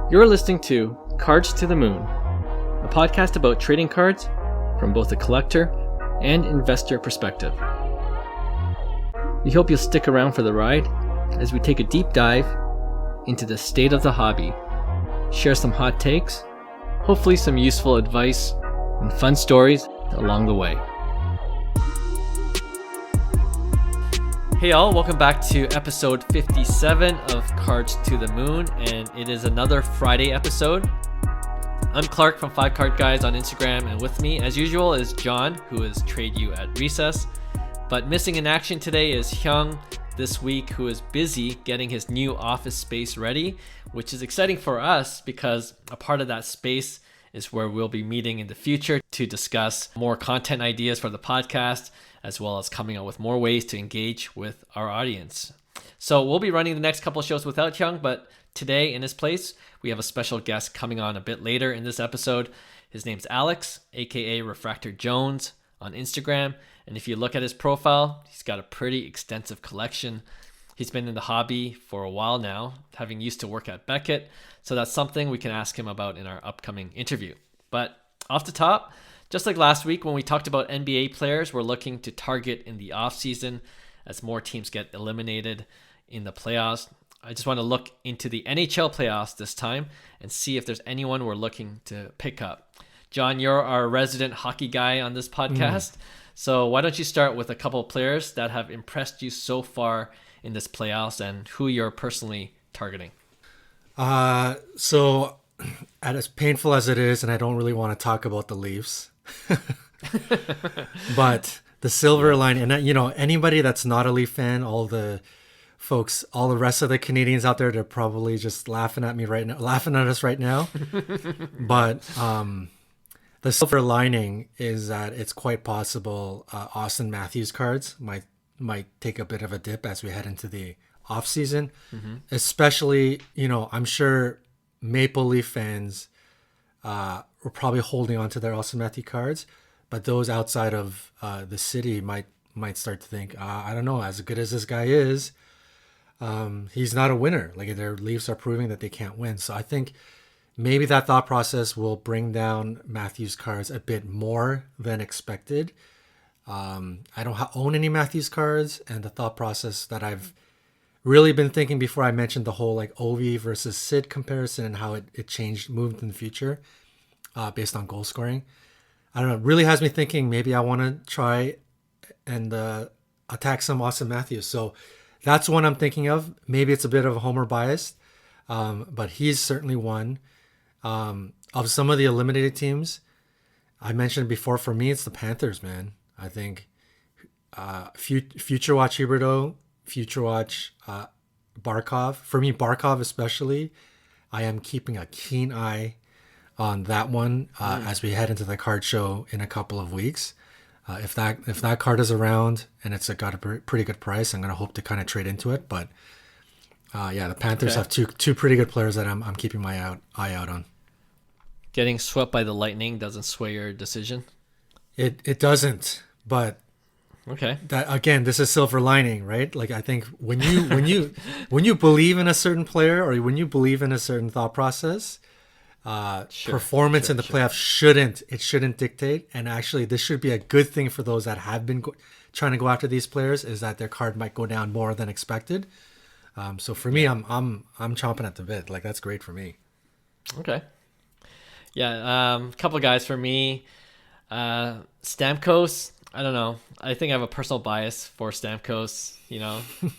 You're listening to Cards to the Moon, a podcast about trading cards from both a collector and investor perspective. We hope you'll stick around for the ride as we take a deep dive into the state of the hobby, share some hot takes, hopefully some useful advice, and fun stories along the way. Hey all, welcome back to episode 57 of Cards to the Moon, and it is another Friday episode. I'm Clark from 5 Card Guys on Instagram, and with me, as usual, is John, who is Trade You at Recess. But missing in action today is Hyung this week, who is busy getting his new office space ready, which is exciting for us because a part of that space is where we'll be meeting in the future to discuss more content ideas for the podcast, as well as coming up with more ways to engage with our audience. So we'll be running the next couple of shows without Hyung, but today in his place, we have a special guest coming on a bit later in this episode. His name's Alex, aka Refractor Jones on Instagram. And if you look at his profile, he's got a pretty extensive collection. He's been in the hobby for a while now, having used to work at Beckett. So that's something we can ask him about in our upcoming interview. But off the top, just like last week when we talked about NBA players we're looking to target in the offseason as more teams get eliminated in the playoffs, I just want to look into the NHL playoffs this time and see if there's anyone we're looking to pick up. John, you're our resident hockey guy on this podcast. So why don't you start with a couple of players that have impressed you so far in this playoffs and who you're personally targeting? So as painful as it is, and I don't really want to talk about the Leafs, but the silver lining, and anybody that's not a Leaf fan, all the folks, all the rest of the Canadians out there, they're probably just laughing at us right now. But the silver lining is that it's quite possible Austin Matthews cards might take a bit of a dip as we head into the off season. Especially, I'm sure Maple Leaf fans were probably holding on to their Austin Matthews cards, but those outside of the city might start to think, I don't know, as good as this guy is, he's not a winner. Like, their Leafs are proving that they can't win. So I think maybe that thought process will bring down Matthews cards a bit more than expected. I don't own any Matthews cards, and the thought process that I've really been thinking before I mentioned the whole like Ovi versus Sid comparison and how it moved in the future based on goal scoring. I don't know, it really has me thinking maybe I want to try and attack some Austin Matthews. So that's one I'm thinking of. Maybe it's a bit of a homer bias, but he's certainly one. Of some of the eliminated teams, I mentioned before, for me, it's the Panthers, man. I think Future Watch Huberdeau, Future Watch Barkov. For me, Barkov especially, I am keeping a keen eye on that one as we head into the card show in a couple of weeks. If that card is around and it's got a pretty good price, I'm going to hope to kind of trade into it. But the Panthers have two pretty good players that I'm keeping my eye out on. Getting swept by the Lightning doesn't sway your decision? It doesn't, but okay. That again, this is silver lining, right? Like, I think when you believe in a certain player or when you believe in a certain thought process, performance in the playoffs shouldn't dictate. And actually, this should be a good thing for those that have been trying to go after these players, is that their card might go down more than expected. So for me, I'm chomping at the bit. Like, that's great for me. Okay. Yeah, a couple of guys for me. Stamkos, I don't know. I think I have a personal bias for Stamkos. He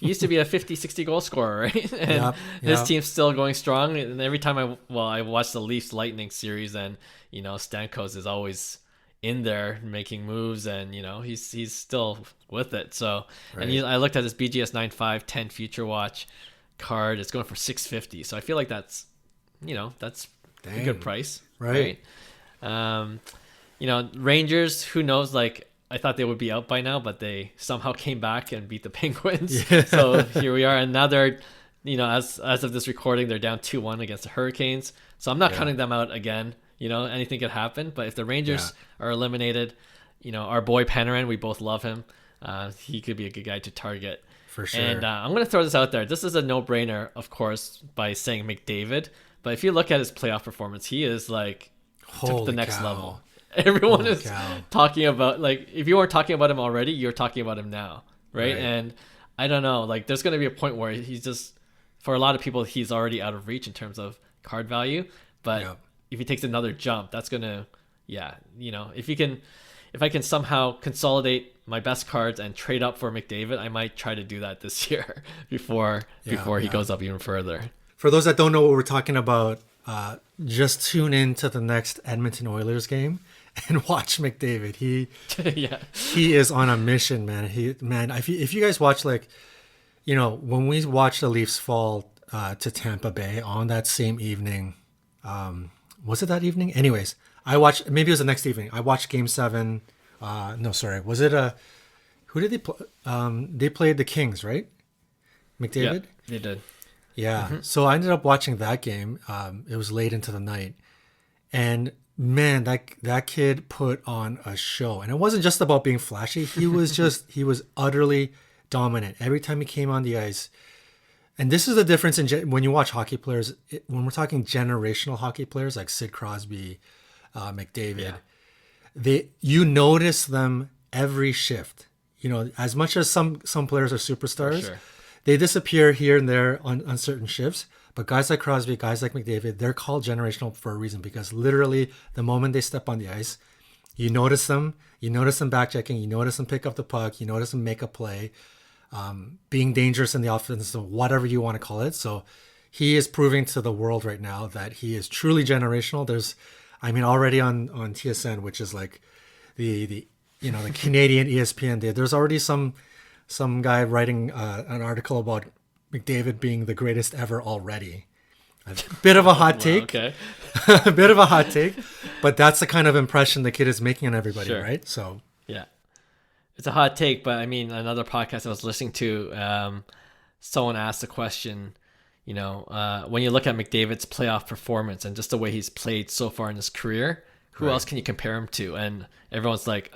used to be a 50, 60 goal scorer, right? And his team's still going strong. And every time I watch the Leafs Lightning series, and Stamkos is always in there making moves, and he's still with it. So, right. And I looked at this BGS 9510 Future Watch card. It's going for $650. So I feel like that's a good price, right? Rangers, who knows? Like, I thought they would be out by now, but they somehow came back and beat the Penguins. Yeah. So here we are, and now they're, as of this recording, they're down 2-1 against the Hurricanes. So I'm not counting them out again. Anything could happen. But if the Rangers are eliminated, our boy Panarin, we both love him. He could be a good guy to target. For sure. And I'm going to throw this out there. This is a no-brainer, of course, by saying McDavid. But if you look at his playoff performance, he is like took the Holy next cow. level. Everyone Holy is cow. talking about, like, if you weren't talking about him already, you're talking about him now, right? Right. And I don't know, like, there's going to be a point where he's just, for a lot of people, he's already out of reach in terms of card value. But Yep. if he takes another jump, that's going to, yeah, if I can somehow consolidate my best cards and trade up for McDavid, I might try to do that this year before he goes up even further. For those that don't know what we're talking about, just tune in to the next Edmonton Oilers game and watch McDavid. Yeah. He is on a mission, man. If you guys watch, like, when we watched the Leafs fall to Tampa Bay on that same evening, was it that evening? Anyways, I watched. Maybe it was the next evening. I watched Game 7. No, sorry. Was it who did they play? They played the Kings, right? McDavid. Yeah, they did. Yeah. So I ended up watching that game. It was late into the night, and man, that kid put on a show. And it wasn't just about being flashy. He was utterly dominant every time he came on the ice. And this is the difference when you watch hockey players. When we're talking generational hockey players like Sid Crosby, McDavid, you notice them every shift. As much as some players are superstars, Sure. they disappear here and there on certain shifts. But guys like Crosby, guys like McDavid, they're called generational for a reason, because literally the moment they step on the ice, you notice them back checking, you notice them pick up the puck, you notice them make a play, being dangerous in the offense, whatever you want to call it. So he is proving to the world right now that he is truly generational. Already on TSN, which is like the Canadian ESPN, there's already some guy writing an article about McDavid being the greatest ever already. A bit of a hot take. Okay. A bit of a hot take, but that's the kind of impression the kid is making on everybody, Sure. right? So Yeah. It's a hot take, but I mean, another podcast I was listening to, someone asked the question, when you look at McDavid's playoff performance and just the way he's played so far in his career, who else can you compare him to? And everyone's like,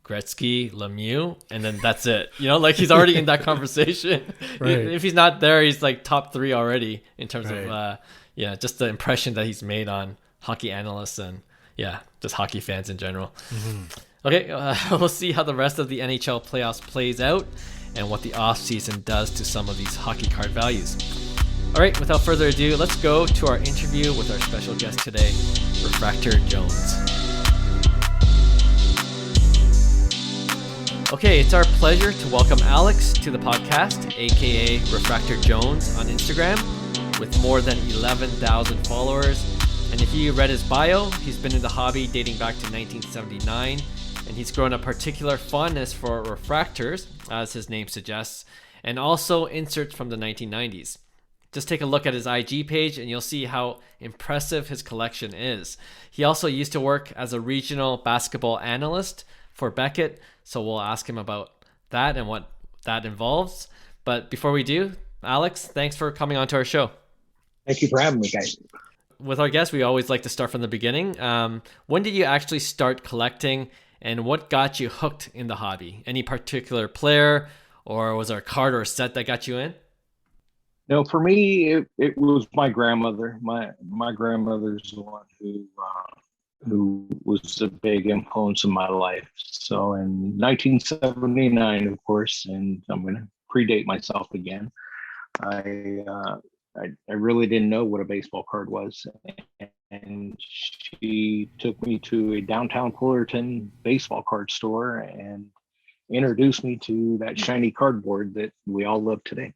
Gretzky, Lemieux, and then that's it. Like, he's already in that conversation. Right. If he's not there, he's like top 3 already in terms Right. of, just the impression that he's made on hockey analysts and, just hockey fans in general. Mm-hmm. Okay, we'll see how the rest of the NHL playoffs plays out and what the offseason does to some of these hockey card values. All right, without further ado, let's go to our interview with our special guest today, Refractor Jones. Okay, it's our pleasure to welcome Alex to the podcast, aka Refractor Jones on Instagram, with more than 11,000 followers. And if you read his bio, he's been in the hobby dating back to 1979, and he's grown a particular fondness for refractors, as his name suggests, and also inserts from the 1990s. Just take a look at his IG page and you'll see how impressive his collection is. He also used to work as a regional basketball analyst for Beckett, so we'll ask him about that and what that involves. But before we do, Alex, thanks for coming on to our show. Thank you for having me, guys. With our guests, we always like to start from the beginning. When did you actually start collecting, and what got you hooked in the hobby? Any particular player, or was there a card or a set that got you in? No, for me, it was my grandmother. My grandmother's the one who was a big influence in my life. So in 1979, of course, and I'm going to predate myself again, I really didn't know what a baseball card was. And she took me to a downtown Fullerton baseball card store and introduced me to that shiny cardboard that we all love today.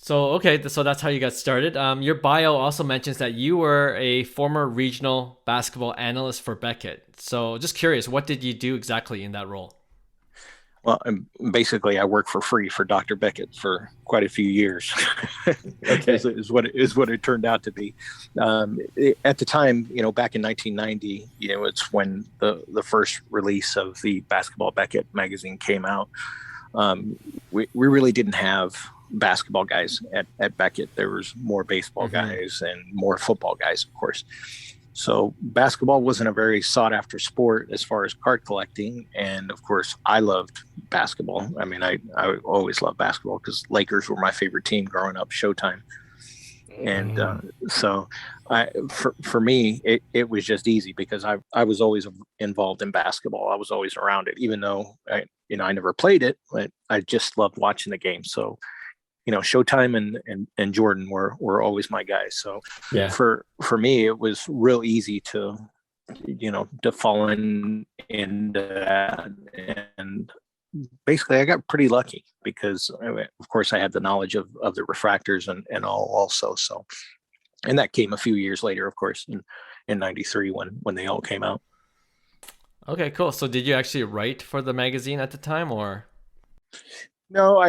So, okay, so that's how you got started. Your bio also mentions that you were a former regional basketball analyst for Beckett. So just curious, what did you do exactly in that role? Well, basically, I worked for free for Dr. Beckett for quite a few years. Okay. is what it turned out to be. At the time, back in 1990, it's when the first release of the Basketball Beckett magazine came out. We really didn't have basketball guys at Beckett. There was more baseball guys and more football guys, of course. So basketball wasn't a very sought after sport as far as card collecting. And of course, I loved basketball. I mean, I always loved basketball because Lakers were my favorite team growing up, Showtime. And so for me, it was just easy because I was always involved in basketball. I was always around it, even though I never played it, but I just loved watching the game. So, Showtime and Jordan were always my guys. So Yeah. for me, it was real easy to fall into that. And basically I got pretty lucky because of course I had the knowledge of the refractors and all also. So, and that came a few years later, of course, in 93 when they all came out. Okay, cool. So did you actually write for the magazine at the time, or? No,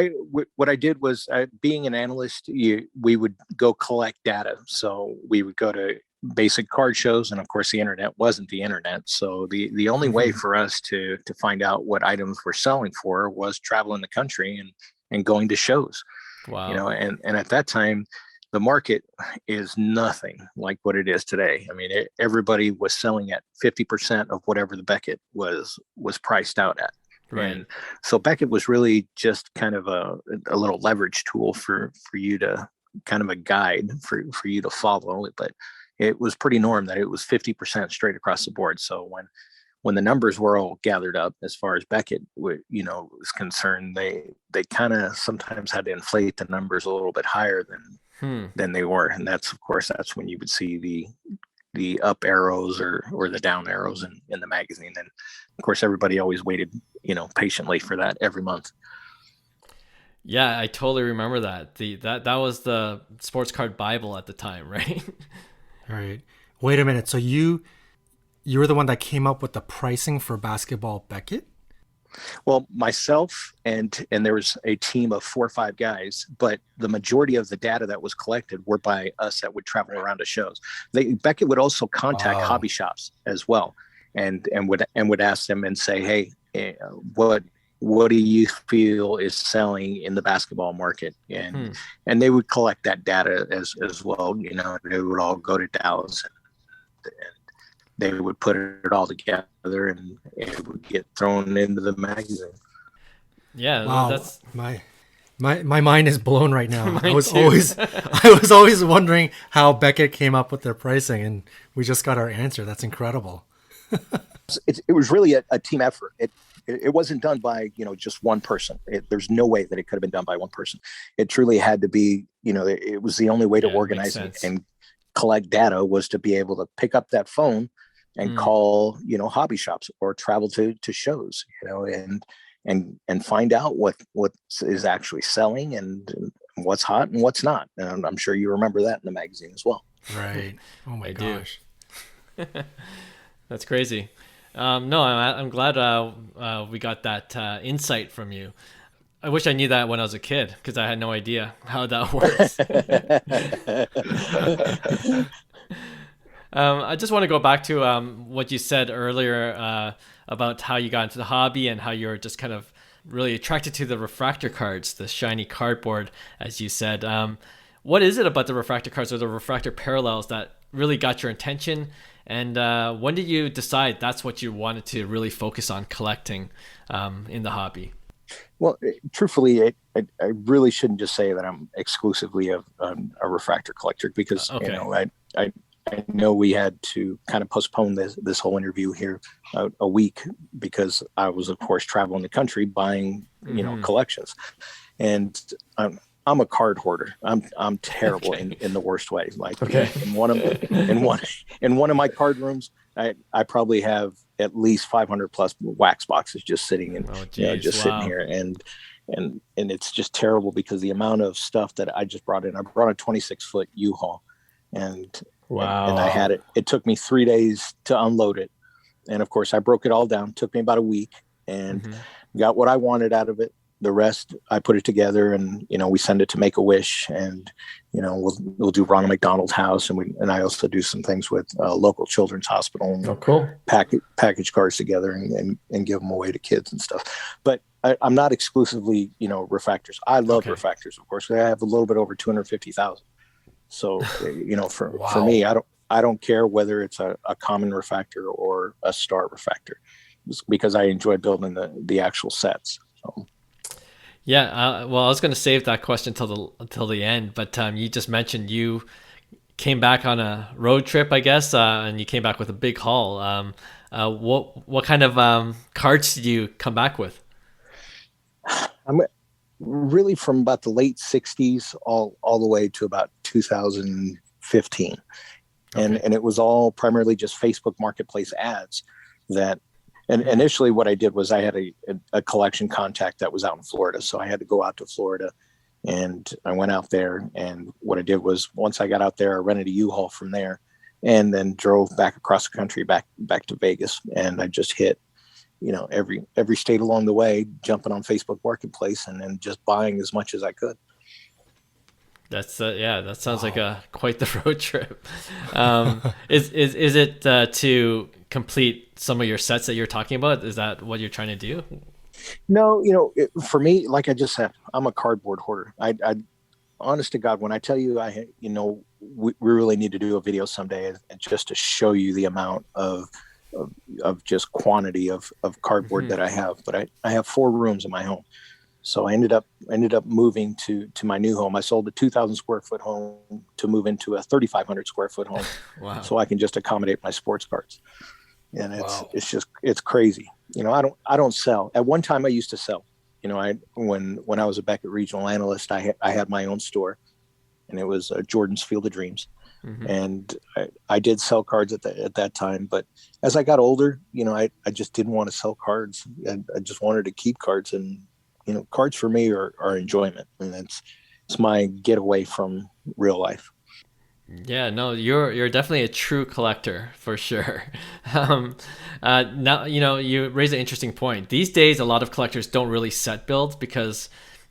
what I did was, being an analyst, we would go collect data. So we would go to basic card shows, and of course the internet wasn't the internet. So the only way for us to find out what items we're selling for was traveling the country and going to shows. Wow. And at that time, the market is nothing like what it is today. I mean, everybody was selling at 50% of whatever the Beckett was priced out at. Right. And so Beckett was really just kind of a little leverage tool for you to, kind of a guide for you to follow. But it was pretty norm that it was 50% straight across the board. So when the numbers were all gathered up, as far as Beckett was concerned, they kind of sometimes had to inflate the numbers a little bit higher than they were. And that's when you would see the up arrows or the down arrows in the magazine. And of course, everybody always waited, patiently for that every month. Yeah, I totally remember that. That was the sports card Bible at the time, right? Right. Wait a minute. So you were the one that came up with the pricing for Basketball Beckett? Well, myself and there was a team of 4 or 5 guys, but the majority of the data that was collected were by us that would travel around to shows. Beckett would also contact hobby shops as well, and would ask them and say, hey, what do you feel is selling in the basketball market? And they would collect that data as well. They would all go to Dallas and they would put it all together and it would get thrown into the magazine. Yeah. Wow. That's my mind is blown right now. Mine I was too. always wondering how Beckett came up with their pricing, and we just got our answer. That's incredible. It was really a team effort. It wasn't done by just one person. There's no way that it could have been done by one person. It truly had to be, it was the only way to organize it and collect data, was to be able to pick up that phone and call hobby shops or travel to shows, and find out what is actually selling and what's hot and what's not. And I'm sure you remember that in the magazine as well. Right. Oh my gosh. That's crazy. No, I'm glad we got that insight from you. I wish I knew that when I was a kid, because I had no idea how that works. I just want to go back to what you said earlier about how you got into the hobby and how you're just kind of really attracted to the refractor cards, the shiny cardboard, as you said. What is it about the refractor cards or the refractor parallels that really got your attention? And when did you decide that's what you wanted to really focus on collecting in the hobby? Well, truthfully, I really shouldn't just say that I'm exclusively a refractor collector, because I know we had to kind of postpone this whole interview here a week because I was, of course, traveling the country buying collections, and I'm a card hoarder. I'm terrible in the worst way. Like in one of my card rooms, I probably have at least 500 plus wax boxes just sitting sitting here, and it's just terrible because the amount of stuff that I just brought in. I brought a 26-foot U-Haul, and I had it. It took me 3 days to unload it, and of course I broke it all down. It took me about a week, and got what I wanted out of it. The rest, I put it together, and we send it to Make-A-Wish, and we'll do Ronald McDonald House, and I also do some things with local children's hospital. And cool. Package cards together and give them away to kids and stuff. But I'm not exclusively refractors. I love refractors, of course. I have a little bit over 250,000. So for me, I don't care whether it's a common refractor or a star refractor, just because I enjoy building the actual sets. So. Yeah. Well, I was going to save that question until the end, but you just mentioned you came back on a road trip, I guess, and you came back with a big haul. What kind of cards did you come back with? I'm really from about the late 60s all the way to about 2015. Okay. And it was all primarily just Facebook marketplace ads that, and initially what I did was I had a collection contact that was out in Florida. So I had to go out to Florida, and I went out there, and what I did was once I got out there, I rented a U-Haul from there and then drove back across the country, back to Vegas. And I just hit, every state along the way, jumping on Facebook marketplace and then just buying as much as I could. That's yeah. That sounds like a quite the road trip. Is it to complete some of your sets that you're talking about? Is that what you're trying to do? No, for me, like I just said, I'm a cardboard hoarder. I honest to God, when I tell you, we really need to do a video someday, and just to show you the amount of just quantity of cardboard that I have. But I have 4 rooms in my home. So I ended up moving to my new home. I sold a 2,000 square foot home to move into a 3,500 square foot home. Wow. So I can just accommodate my sports cards. And it's crazy. I don't sell. At one time I used to sell. When I was a Beckett regional analyst, I had my own store, and it was Jordan's Field of Dreams. And I did sell cards at that time. But as I got older, I just didn't want to sell cards. I just wanted to keep cards. And cards for me are enjoyment, and it's my getaway from real life. Yeah, no, you're definitely a true collector for sure. Now you raise an interesting point. These days, a lot of collectors don't really set builds because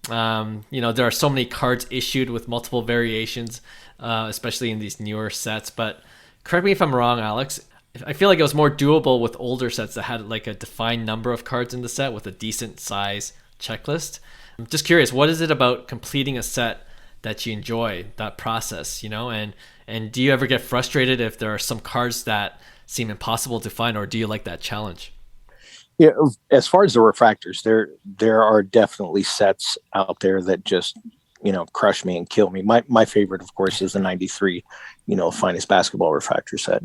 there are so many cards issued with multiple variations, especially in these newer sets. But correct me if I'm wrong, Alex. I feel like it was more doable with older sets that had like a defined number of cards in the set with a decent size checklist. I'm just curious, what is it about completing a set that you enjoy, that process, and do you ever get frustrated if there are some cards that seem impossible to find, or do you like that challenge? Yeah, as far as the refractors, there are definitely sets out there that just crush me and kill me. My favorite, of course, is the '93, finest basketball refractor set.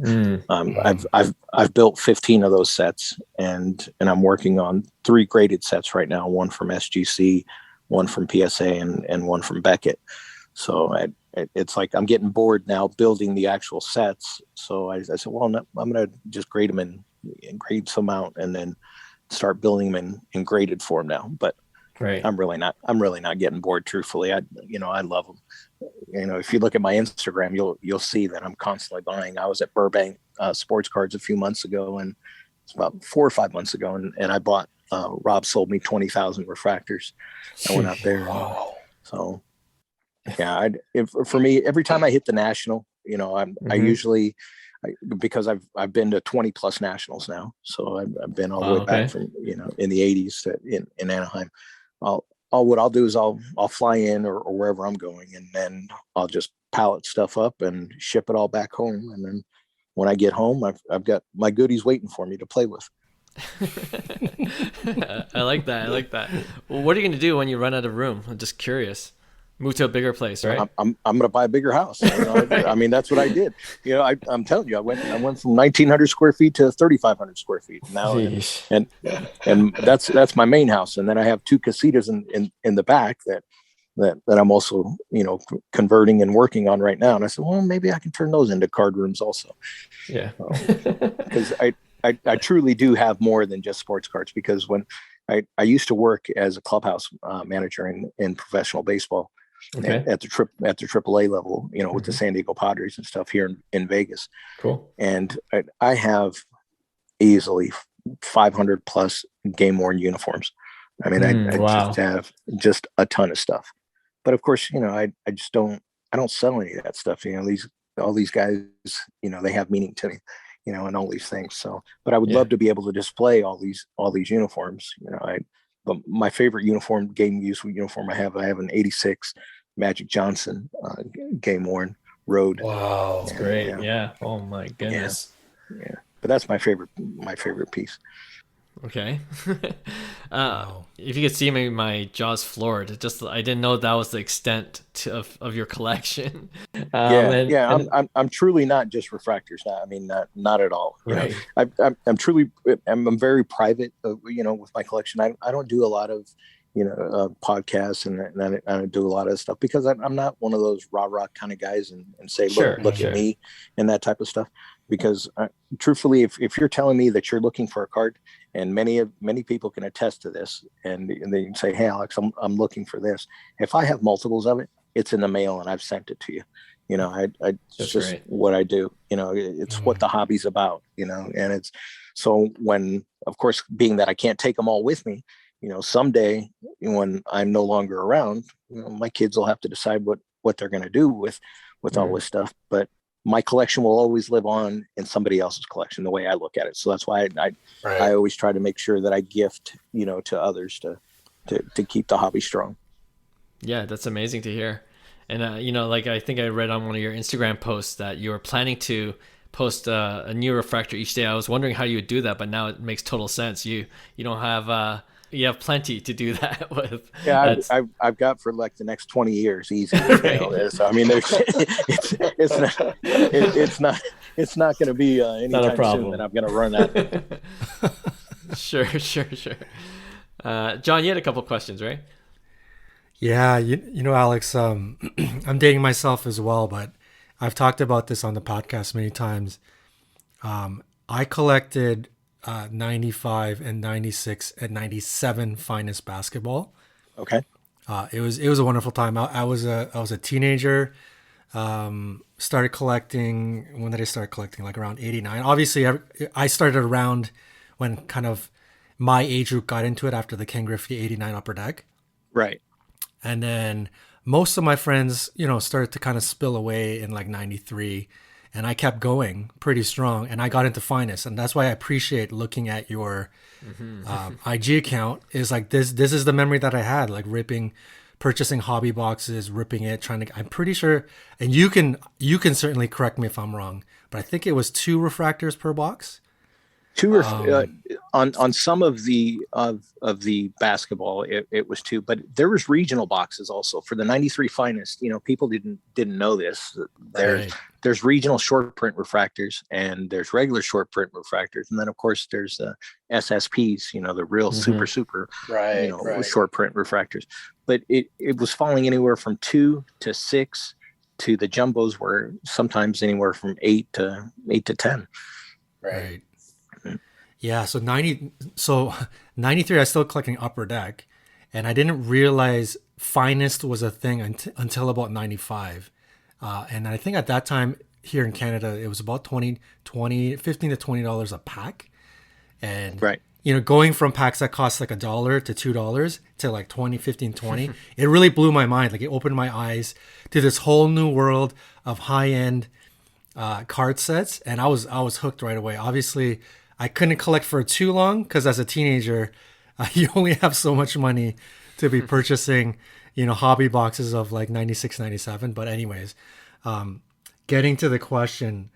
I've built 15 of those sets, and I'm working on 3 graded sets right now. One from SGC, one from PSA, and one from Beckett. So it's like I'm getting bored now building the actual sets. So I said, well, no, I'm going to just grade them and grade some out, and then start building them in graded form now. But Right. I'm really not getting bored, truthfully. I love them. If you look at my Instagram, you'll see that I'm constantly buying. I was at Burbank Sports Cards a few months ago, and it's about 4 or 5 months ago, and I bought. Rob sold me 20,000 refractors. I went out there. Wow. So, yeah, for me, every time I hit the national, I usually, because I've been to 20 plus nationals now. So I've been all the way back from in the 80s in Anaheim. What I'll do is I'll fly in or wherever I'm going, and then I'll just pallet stuff up and ship it all back home. And then when I get home, I've got my goodies waiting for me to play with. I like that. Well, what are you going to do when you run out of room? I'm just curious. Move to a bigger place, right? I'm going to buy a bigger house. I mean, that's what I did. I'm telling you, I went from 1,900 square feet to 3,500 square feet now, and that's my main house. And then I have 2 casitas in the back that I'm also converting and working on right now. And I said, well, maybe I can turn those into card rooms also. Yeah, because I truly do have more than just sports cards, because when I used to work as a clubhouse manager in professional baseball. Okay. At the AAA level, with the San Diego Padres and stuff here in Vegas. Cool. And I have easily 500 plus game worn uniforms. I mean, I just have just a ton of stuff. But of course, I don't sell any of that stuff. All these guys, they have meaning to me, and all these things. So, but I would love to be able to display all these uniforms. But my favorite game use uniform I have an '86 Magic Johnson game worn road. Wow, that's great. Yeah. Oh my goodness. Yeah. But that's my favorite piece. Okay. Wow. If you could see me, my jaw's floored. It just I didn't know that was the extent of your collection. Yeah, And yeah. and I'm truly not just refractors. I mean, not at all. You know, right. I'm truly I'm very private. You know, with my collection, I don't do a lot of podcasts, and I don't do a lot of stuff because I'm not one of those rah kind of guys and say Sure, look at sure. me and that type of stuff. Because truthfully, if you're telling me that you're looking for a card, and many people can attest to this, and they can say, hey Alex, I'm looking for this. If I have multiples of it, it's in the mail and I've sent it to you. You know, it's That's just great. what I do. You know, it's what the hobby's about. You know, and it's so when, of course, being that I can't take them all with me, you know, someday when I'm no longer around, you know, my kids will have to decide what they're going to do with all this stuff. But my collection will always live on in somebody else's collection, the way I look at it. So that's why I Right. always try to make sure that I gift, you know, to others to keep the hobby strong. Yeah, that's amazing to hear. And you know, like I think I read on one of your Instagram posts that you were planning to post a new refractor each day. I was wondering how you would do that, but now it makes total sense. You don't have you have plenty to do that with. Yeah, That's I've got for like the next 20 years easy. right. You know? So I mean, there's, it's not going to be Not a anytime soon problem. that I'm going to run out of it. Sure. John, you had a couple questions, right? Yeah, you know, Alex, I'm dating myself as well, but I've talked about this on the podcast many times. I collected 95 and 96 and 97 finest basketball. Okay. It was a wonderful time. I was a teenager. Started collecting. When did I start collecting? Like around 89. Obviously, I started around when kind of my age group got into it after the Ken Griffey 89 Upper Deck. Right. And then most of my friends, you know, started to kind of spill away in like 93. And I kept going pretty strong. And I got into finest. And that's why I appreciate looking at your IG account is like this is the memory that I had, like purchasing hobby boxes, ripping it, I'm pretty sure, and you can certainly correct me if I'm wrong, but I think it was 2 refractors per box. On some of the basketball, it was 2, but there was regional boxes also for the 93 finest. You know, people didn't know this. There's regional short print refractors, and there's regular short print refractors, and then of course there's the SSPs. You know, the real super short print refractors. But it was falling anywhere from 2 to 6 to the jumbos were sometimes anywhere from 8 to 10. Right. Yeah, so 93 I was still collecting Upper Deck, and I didn't realize finest was a thing until about 95. And I think at that time here in Canada it was about $15 to $20 a pack. And you know, going from packs that cost like $1 to $2 to like 20, 15, 20, it really blew my mind. Like it opened my eyes to this whole new world of high-end card sets, and I was hooked right away. Obviously, I couldn't collect for too long because as a teenager, you only have so much money to be purchasing, you know, hobby boxes of like 96, 97. But anyways, getting to the question,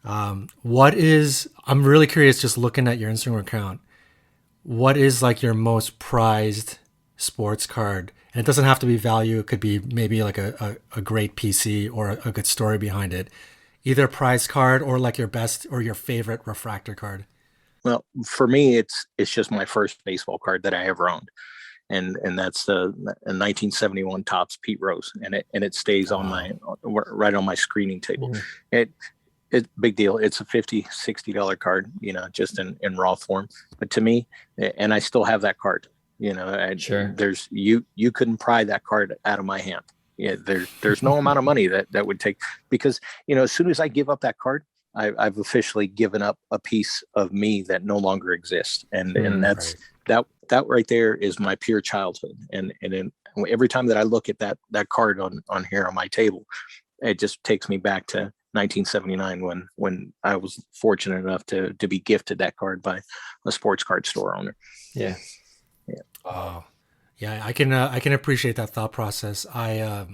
I'm really curious just looking at your Instagram account, what is like your most prized sports card? And it doesn't have to be value. It could be maybe like a great PC or a good story behind it. Either a prize card or like your best or your favorite refractor card. Well, for me, it's just my first baseball card that I ever owned, and that's the 1971 Topps Pete Rose, and it stays on right on my screening table. It's big deal. It's a $50-$60 card, you know, just in raw form. But to me, and I still have that card. You know, there's you couldn't pry that card out of my hand. Yeah, there's no amount of money that would take, because, you know, as soon as I give up that card, I've officially given up a piece of me that no longer exists, and that's that right there is my pure childhood, and every time that I look at that card on here on my table, it just takes me back to 1979 when I was fortunate enough to be gifted that card by a sports card store owner. Yeah. Oh. Yeah, I can appreciate that thought process. I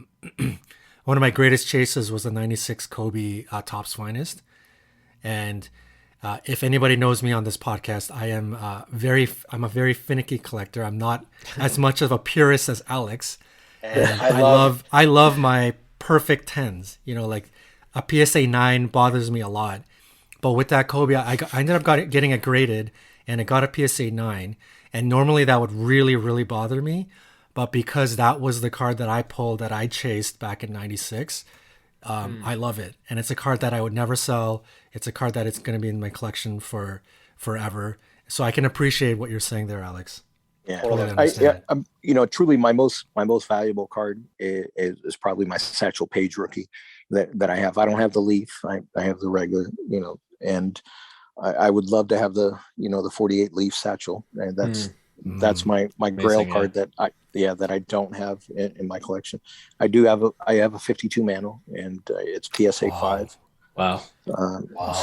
one of my greatest chases was the 96 Kobe Topps Finest, and If anybody knows me on this podcast, I'm a very finicky collector. I'm not as much of a purist as Alex. And I love my perfect tens. You know, like a PSA 9 bothers me a lot. But with that Kobe, I ended up getting it graded, and it got a PSA 9. And normally that would really, really bother me. But because that was the card that I pulled, that I chased back in '96, I love it. And it's a card that I would never sell. It's a card that it's going to be in my collection for forever. So I can appreciate what you're saying there, Alex. Yeah, Totally truly my most valuable card is probably my Satchel Paige rookie that I have. I don't have the Leaf. I have the regular, and I would love to have the 48 Leaf Satchel, and that's my grail card that I don't have in my collection. I have a 52 Mano, and it's PSA 5. Wow.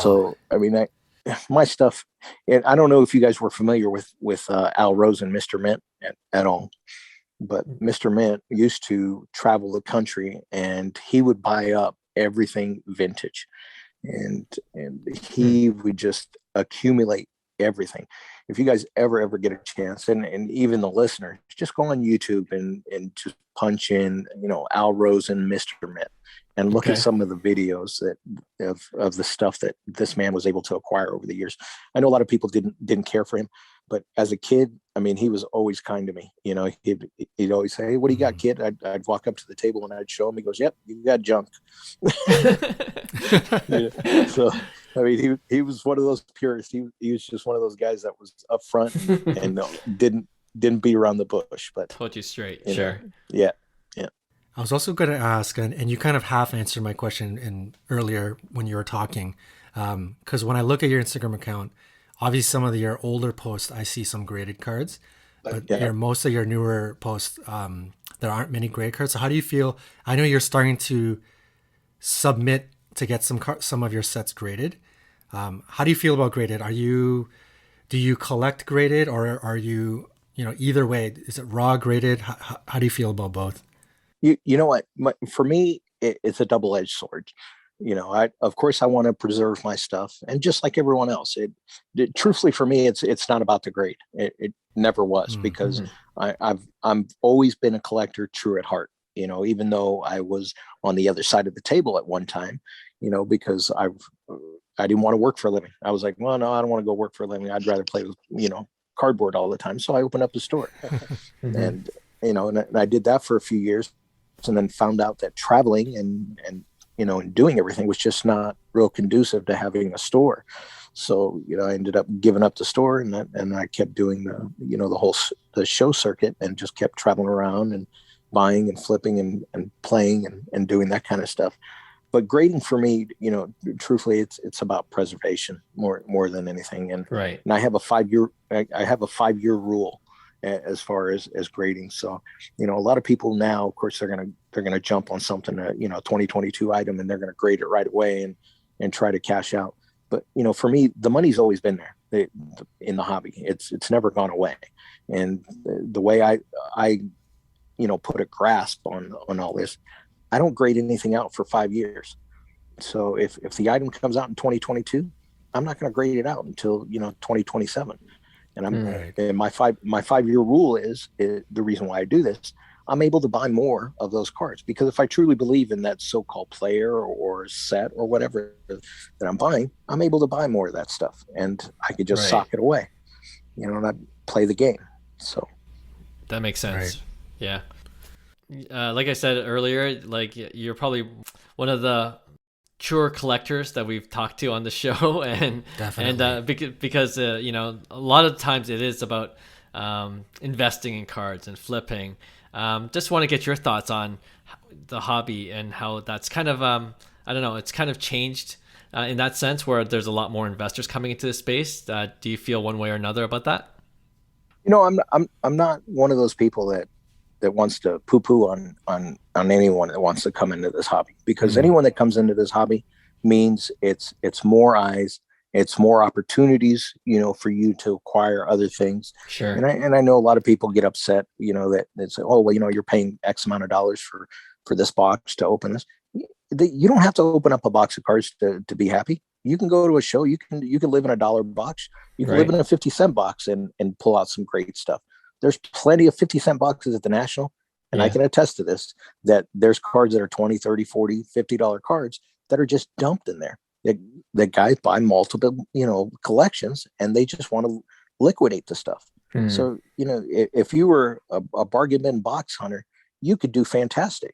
So I mean, my stuff, and I don't know if you guys were familiar with Al Rosen, Mr. Mint at all, but Mr. Mint used to travel the country, and he would buy up everything vintage, and he would just accumulate everything. If you guys ever get a chance, and even the listeners, just go on YouTube and just punch in, Al Rosen, Mr. Mint, and look at some of the videos of the stuff that this man was able to acquire over the years. I know a lot of people didn't care for him, but as a kid, I mean, he was always kind to me. He'd always say, "Hey, what do you got, kid?" I'd walk up to the table and I'd show him. He goes, "Yep, you got junk." So, I mean, he was one of those purists. He was just one of those guys that was up front and didn't beat around the bush. But told you straight. Sure. Yeah. I was also going to ask, and you kind of half answered my question earlier when you were talking, because when I look at your Instagram account, obviously some of your older posts, I see some graded cards, but most of your newer posts, there aren't many graded cards. So how do you feel? I know you're starting to submit to get some of your sets graded. How do you feel about graded? Do you collect graded, or are you, either way? Is it raw graded? How do you feel about both? You know what? For me, it's a double-edged sword. Of course I want to preserve my stuff, and just like everyone else, truthfully for me, it's not about the grade. It never was, because I've always been a collector true at heart. Even though I was on the other side of the table at one time, because I didn't want to work for a living. I was like, well, no, I don't want to go work for a living. I'd rather play with cardboard all the time. So I opened up the store, and I did that for a few years, and then found out that traveling and doing everything was just not real conducive to having a store. So, I ended up giving up the store, and I kept doing the show circuit, and just kept traveling around and buying and flipping and playing and doing that kind of stuff. But grading for me, truthfully, it's about preservation more than anything. And I have a 5-year rule as far as grading. So, a lot of people now, of course, they're gonna jump on something, 2022 item, and they're gonna grade it right away and try to cash out. But for me, the money's always been there in the hobby. It's never gone away. And the way I put a grasp on all this, I don't grade anything out for 5 years. So if the item comes out in 2022, I'm not going to grade it out until 2027. And and my 5-year rule is the reason why I do this. I'm able to buy more of those cards, because if I truly believe in that so-called player or set or whatever that I'm buying, I'm able to buy more of that stuff, and I could just sock it away, and I play the game. So that makes sense. Yeah. Like I said earlier, like you're probably one of the truer collectors that we've talked to on the show, and because a lot of times it is about investing in cards and flipping. Just want to get your thoughts on the hobby and how that's kind of I don't know, it's kind of changed in that sense, where there's a lot more investors coming into this space. Do you feel one way or another about that? I'm not one of those people that wants to poo-poo on anyone that wants to come into this hobby, because anyone that comes into this hobby means it's more eyes, it's more opportunities, for you to acquire other things. Sure. And I know a lot of people get upset, that they say, oh, well, you're paying X amount of dollars for this box to open this. you don't have to open up a box of cards to be happy. You can go to a show. You can live in a $1 box. You can live in a 50-cent box and pull out some great stuff. There's plenty of 50-cent boxes at the National. And I can attest to this, that there's cards that are 20, 30, 40, $50 cards that are just dumped in there. The guys buy multiple, collections, and they just want to liquidate the stuff. So, if you were a bargain bin box hunter, you could do fantastic.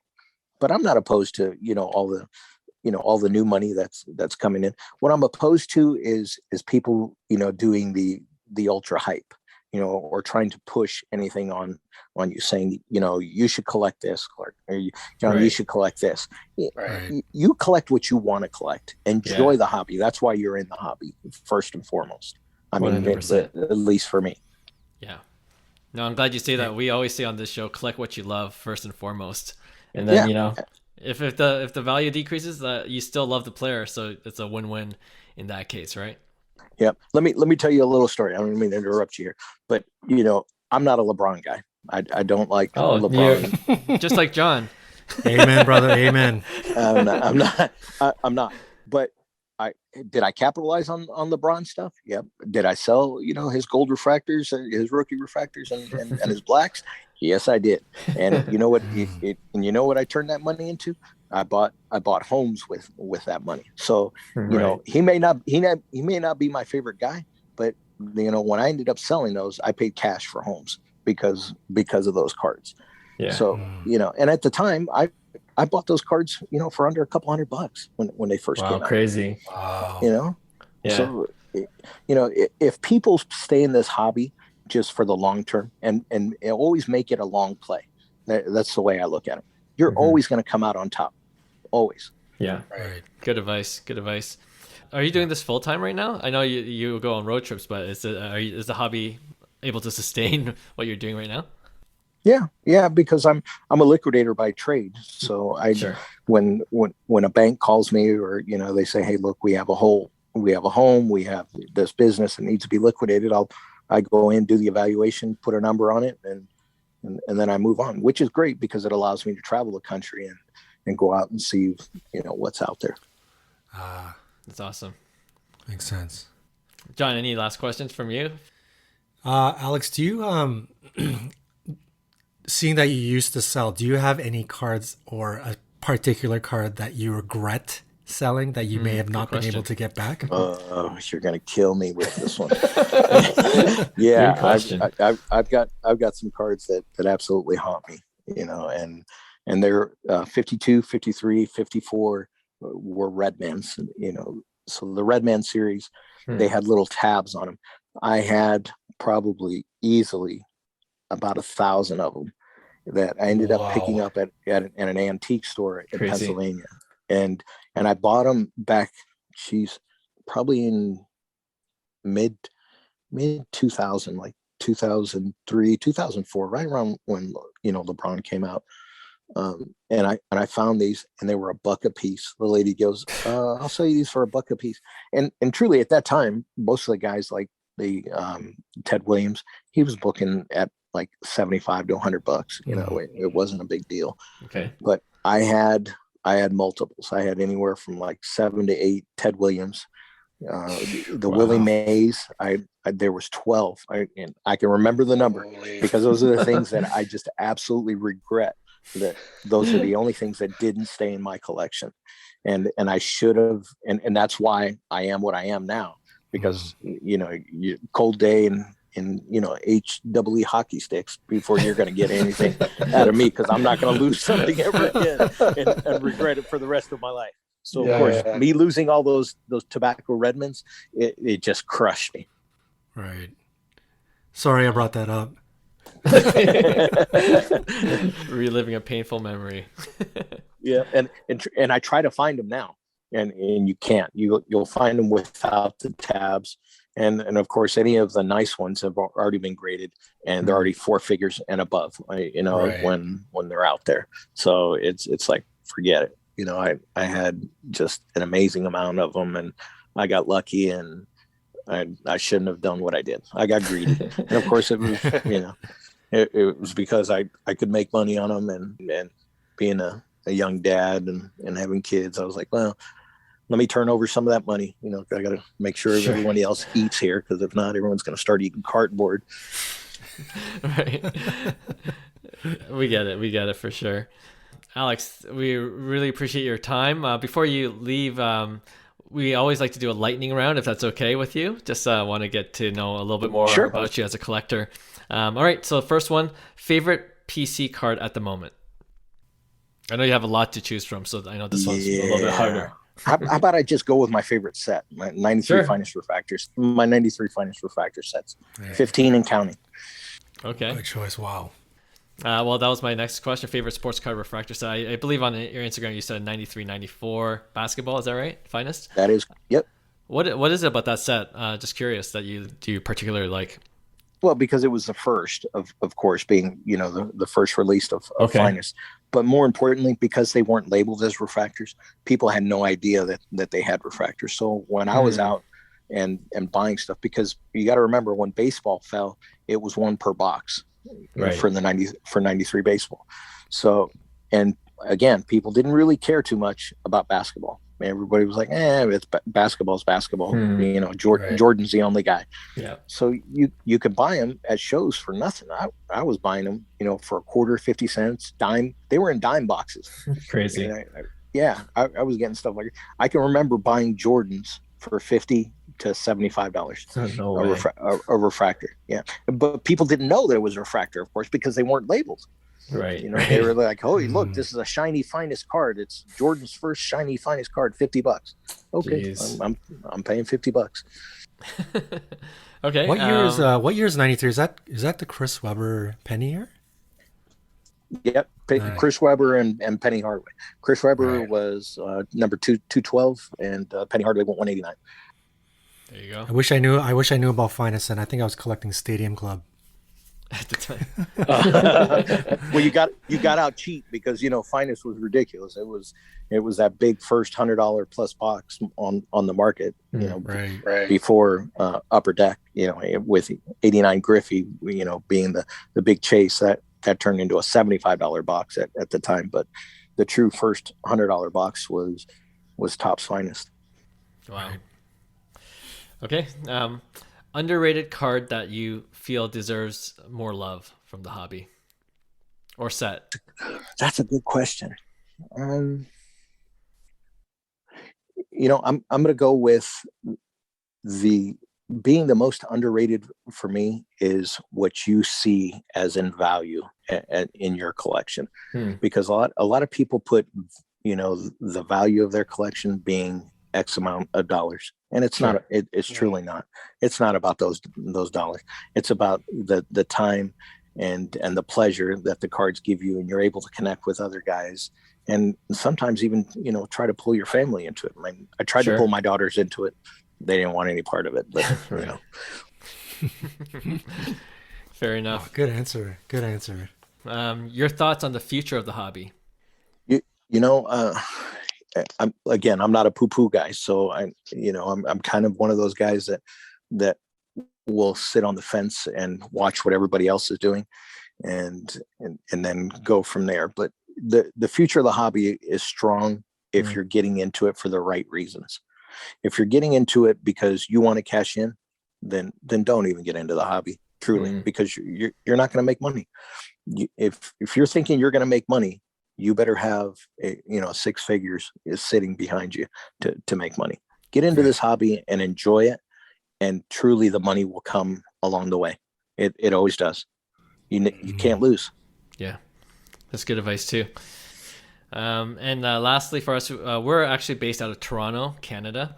But I'm not opposed to, all the new money that's coming in. What I'm opposed to is people, doing the ultra hype, or trying to push anything on you, saying, you should collect this, Clark, or you should collect this. Right. You collect what you want to collect. Enjoy the hobby. That's why you're in the hobby, first and foremost. I mean, 100%. At least for me. Yeah. No, I'm glad you say that. We always say on this show, collect what you love first and foremost. And then, if the value decreases, you still love the player. So it's a win-win in that case, right? Yeah. Let me tell you a little story. I don't mean to interrupt you here, but I'm not a LeBron guy. I don't like LeBron. Just like John. Amen, brother. Amen. I'm not. But did I capitalize on LeBron stuff? Yep. Did I sell his gold refractors, his rookie refractors, and his blacks? Yes, I did. And you know what? And you know what I turned that money into? I bought homes with that money. So he may not be my favorite guy, but when I ended up selling those, I paid cash for homes because of those cards. Yeah. So and at the time I bought those cards for under a couple $100 when they first came out. Crazy. Wow. Yeah. So if people stay in this hobby just for the long term and always make it a long play, that's the way I look at it. You're always going to come out on top. Always. Yeah. Right. Good advice. Are you doing this full time right now? I know you go on road trips, but is the hobby able to sustain what you're doing right now? Yeah, because I'm a liquidator by trade. So when a bank calls me, or they say, hey, look, we have a home, we have this business that needs to be liquidated, I go in, do the evaluation, put a number on it, and then I move on, which is great because it allows me to travel the country and go out and see what's out there. That's awesome. Makes sense. John, any last questions from you? Alex, do you seeing that you used to sell, do you have any cards or a particular card that you regret selling that you may have not been able to get back? You're gonna kill me with this one. Good question. I've got some cards that absolutely haunt me, and they're 52, 53, 54 were Redmans, so the Redman series, they had little tabs on them. I had probably easily about 1,000 of them that I ended up picking up at an antique store in Pennsylvania. And I bought them back, probably in mid 2000, like 2003, 2004, right around when, LeBron came out. And I found these, and they were $1 a piece. The lady goes, I'll sell you these for $1 a piece. And truly at that time, most of the guys like Ted Williams, he was booking at like $75 to $100. It wasn't a big deal. Okay. But I had multiples. I had anywhere from like 7 to 8 Ted Williams. Willie Mays, there was 12. And I can remember the number because those are the things that I just absolutely regret. That those are the only things that didn't stay in my collection, and I should have, and that's why I am what I am now, because cold day and HWE hockey sticks before you're going to get anything out of me, because I'm not going to lose something ever again and regret it for the rest of my life. So of course, me losing all those tobacco Redmonds, it just crushed me. Right. Sorry I brought that up. Reliving a painful memory. Yeah, and I try to find them now, and you can't. You'll find them without the tabs, and of course any of the nice ones have already been graded, and they're already 4 figures and above. Right. When they're out there, so it's like, forget it. I had just an amazing amount of them, and I got lucky, and I shouldn't have done what I did. I got greedy, and of course it was it was because I could make money on them, and being a a young dad and having kids, I was like, well, let me turn over some of that money. You know, I got to make sure everyone else eats here, because if not, everyone's going to start eating cardboard. Right. We get it for sure. Alex, we really appreciate your time. Before you leave, we always like to do a lightning round, if that's okay with you. Just want to get to know a little bit more about you as a collector. All right, so first one, favorite PC card at the moment. I know you have a lot to choose from, so I know this one's a little bit harder. How about I just go with my favorite set, my 93 finest refractors, my 93 finest refractor sets, 15 and counting. Okay. Good choice. Wow. Well, that was my next question. Favorite sports card refractor set. I believe on your Instagram you said 93, 94 basketball. Is that right? Finest? That is, yep. What is it about that set? Just curious that you particularly like. Well, because it was the first of course, being, you know, the first release of finest. But more importantly, because they weren't labeled as refractors, people had no idea that they had refractors. So when I was out and buying stuff, because you got to remember, when baseball fell, it was one per box for 93 baseball. So, and again, people didn't really care too much about basketball. Everybody was like, it's basketball's basketball. You know, Jordan's the only guy. Yeah. So you could buy them at shows for nothing. I was buying them, you know, for a quarter, 50 cents, dime. They were in dime boxes. Crazy. I was getting stuff like that. I can remember buying Jordans for $50 to $75 No way. A refractor. Yeah. But people didn't know there was a refractor, of course, because they weren't labeled. Right. You know, they were like, "Oh, look, this is a shiny finest card. It's Jordan's first shiny finest card, $50." Okay, I'm paying $50. Okay. What year is 93? Is that the Chris Webber penny year? Yep, Chris Webber and Penny Hardaway. Chris Webber was number 212, and Penny Hardaway went 189. There you go. I wish I knew about finest, and I think I was collecting Stadium Club at the time. Well, you got out cheap, because, you know, finest was ridiculous. It was that big first $100 plus box on the market, you know, before Upper Deck, you know, with 89 Griffey, you know, being the big chase that turned into a $75 box at the time. But the true first $100 box was Topps Finest. Wow. Okay. Underrated card that you feel deserves more love from the hobby or set? That's a good question. You know, I'm going to go with being the most underrated for me is what you see as in value in your collection, because a lot of people put, you know, the value of their collection being X amount of dollars, and it's not. It's truly not. It's not about those dollars. It's about the time and the pleasure that the cards give you, and you're able to connect with other guys, and sometimes even, you know, try to pull your family into it. I tried to pull my daughters into it. They didn't want any part of it, but you know. Fair enough. Good answer. Your thoughts on the future of the hobby? You know, I'm not a poo-poo guy, so I'm kind of one of those guys that will sit on the fence and watch what everybody else is doing, and then go from there. But the future of the hobby is strong if you're getting into it for the right reasons. If you're getting into it because you want to cash in, then don't even get into the hobby, truly, because you're not going to make money. If you're thinking you're going to make money, you better have six figures is sitting behind you to make money. Get into this hobby and enjoy it, and truly the money will come along the way. It always does. You can't lose. Yeah, that's good advice too. And lastly for us, we're actually based out of Toronto, Canada.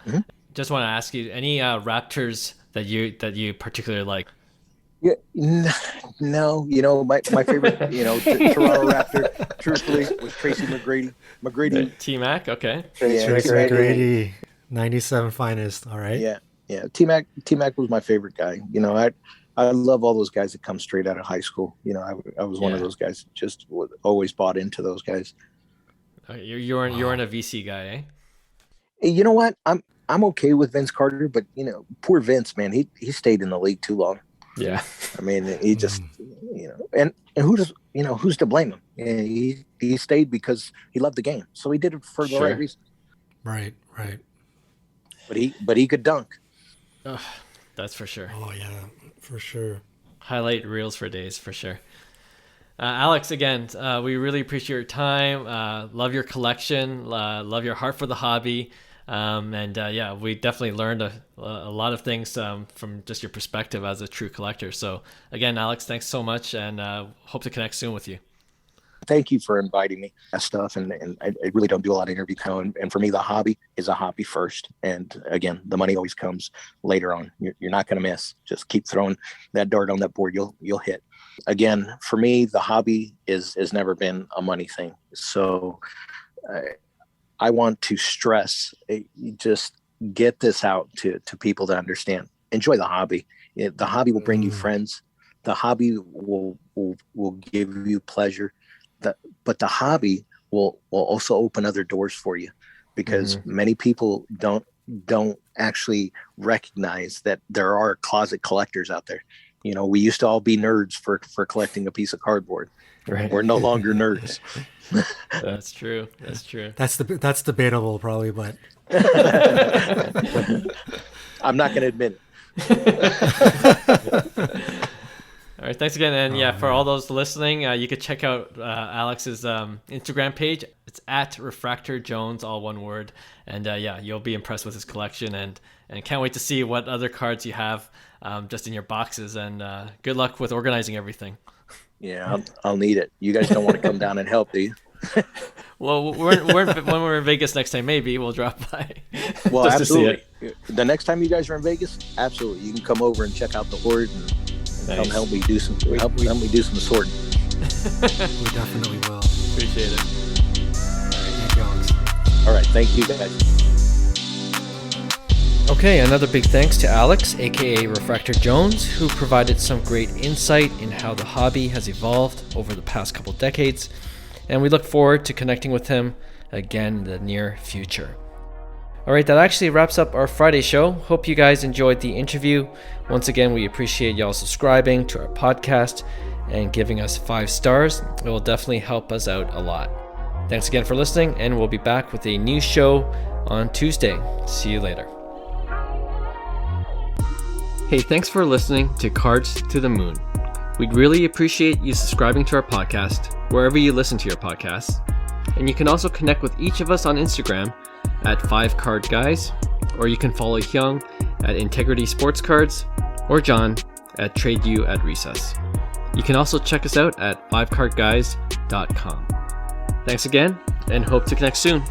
Just want to ask you, any Raptors that you particularly like? Yeah, no, my favorite, Toronto Raptor, truthfully, was Tracy McGrady. T-Mac, okay. Tracy McGrady, 97 finest. All right. Yeah. T-Mac was my favorite guy. I love all those guys that come straight out of high school. I was one of those guys that just always bought into those guys. You're in a VC guy, eh? You know what? I'm okay with Vince Carter, but poor Vince, man, he stayed in the league too long. Yeah. I mean, he just, and who's to blame him? And he stayed because he loved the game. So he did it for the right reason. Right. But he could dunk. Oh, that's for sure. Oh yeah, for sure. Highlight reels for days, for sure. Alex, again, we really appreciate your time. Love your collection. Love your heart for the hobby. And we definitely learned a lot of things from just your perspective as a true collector. So again, Alex, thanks so much, and hope to connect soon with you. Thank you for inviting me. That stuff, and I really don't do a lot of interview and for me, the hobby is a hobby first. And again, the money always comes later on. You're not going to miss. Just keep throwing that dart on that board. You'll hit. Again, for me, the hobby has never been a money thing. So I want to stress, just get this out to people to understand. Enjoy the hobby. The hobby will bring you friends. The hobby will give you pleasure. But the hobby will also open other doors for you, because many people don't actually recognize that there are closet collectors out there. We used to all be nerds for collecting a piece of cardboard. Right. We're no longer nerds. That's true. That's debatable, probably, but I'm not going to admit it. All right, thanks again. And for all those listening, you could check out Alex's Instagram page. It's at Refractor Jones, all one word. And you'll be impressed with his collection, and can't wait to see what other cards you have just in your boxes. And good luck with organizing everything. Yeah, I'll need it. You guys don't want to come down and help, do you? Well, when we're in Vegas next time, maybe we'll drop by. Well, just absolutely. To see it. The next time you guys are in Vegas, absolutely, you can come over and check out the hoard and nice. help me do some sorting. We definitely will. Appreciate it. Thank you, Alex. All right, thank you guys. Okay, another big thanks to Alex, aka Refractor Jones, who provided some great insight in how the hobby has evolved over the past couple decades, and we look forward to connecting with him again in the near future. Alright, that actually wraps up our Friday show. Hope you guys enjoyed the interview. Once again, we appreciate y'all subscribing to our podcast and giving us 5 stars. It will definitely help us out a lot. Thanks again for listening, and we'll be back with a new show on Tuesday. See you later. Hey, thanks for listening to Cards to the Moon. We'd really appreciate you subscribing to our podcast wherever you listen to your podcasts. And you can also connect with each of us on Instagram at 5cardguys, or you can follow Hyung at Integrity Sports Cards, or John at TradeU at Recess. You can also check us out at 5cardguys.com. Thanks again, and hope to connect soon.